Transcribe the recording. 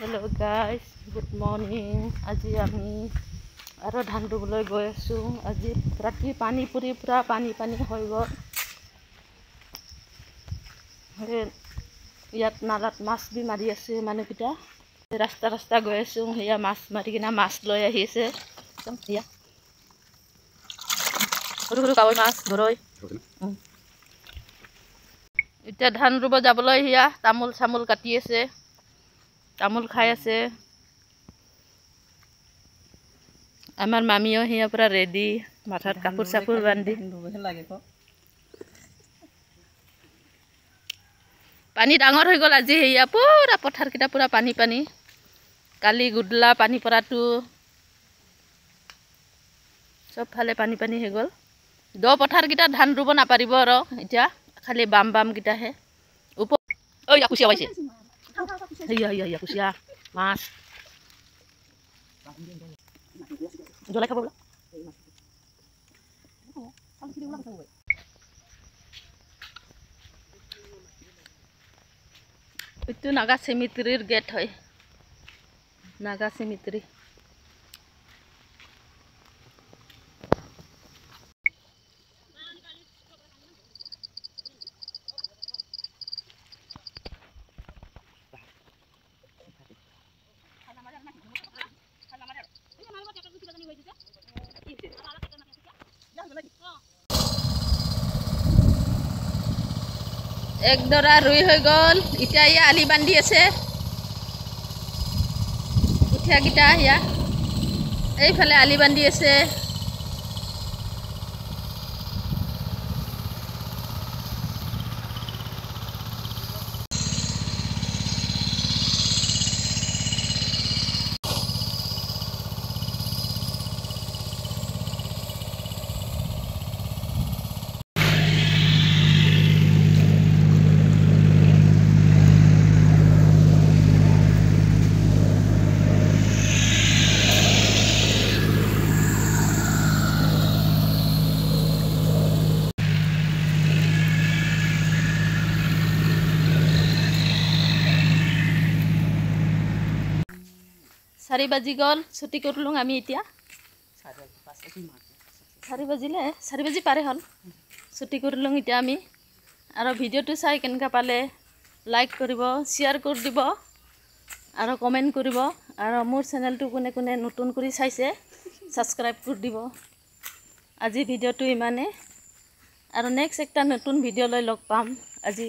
Hello guys, good morning. আজি আমি আৰু ধান ৰুবলৈ গৈ আছো। আজি ৰাতি পানী পুৰি পুৰা পানী হৈ গ'ল। ইয়াত নালাত মাছ বি মাৰি আছে মানুহকেইটা। ৰাস্তা গৈ আছো, সেয়া মাছ মাৰি কিনা মাছ লৈ আহি আছে। সৰু কাৱৈ মাছ গৰৈ। এতিয়া ধান ৰুব যাবলৈ সেয়া তামোল চামোল কাটি আছে, তামোল খাই আছে। আমাৰ মামিও হিয়া পুৰা ৰেডি, মাথাৰ কাপড় চাপড় বান্ধি। পানী ডাঙৰ হৈ গ'ল আজি, সেয়া পুৰা পথাৰকেইটা পুৰা পানী কালি গুডলা পানী পৰাটো চব ফালে পানী হৈ গ'ল। দ পথাৰকেইটা ধান ৰুব নাপাৰিব আৰু এতিয়া খালি বাম কেইটাহে। ঐ কুচিয়া পাইছে, সেয়া কুচিয়া মাছ জ্বলাই খাব বোলা। এইটো নাগা চেমিট্ৰিৰ গেট হয়, নাগা চেমিট্ৰি। একদৰা ৰুই হৈ গ'ল, এতিয়া ইয়া আলি বান্ধি আছে। কঠীয়াকেইটা ইয়া এইফালে আলি বান্ধি আছে। চাৰি বাজি গ'ল, ছুটি কৰিলোঁ আমি এতিয়া। 4 বাজিলে, 4 বাজি পাৰে হ'ল। ছুটি কৰিলোঁ এতিয়া আমি। আৰু ভিডিঅ'টো চাই কেনেকুৱা পালে লাইক কৰিব, শ্বেয়াৰ কৰি দিব আৰু কমেণ্ট কৰিব। আৰু মোৰ চেনেলটো কোনে নতুন কৰি চাইছে ছাবস্ক্ৰাইব কৰি দিব। আজি ভিডিঅ'টো ইমানে, আৰু নেক্সট একটা নতুন ভিডিঅ' লৈ লগ পাম। আজি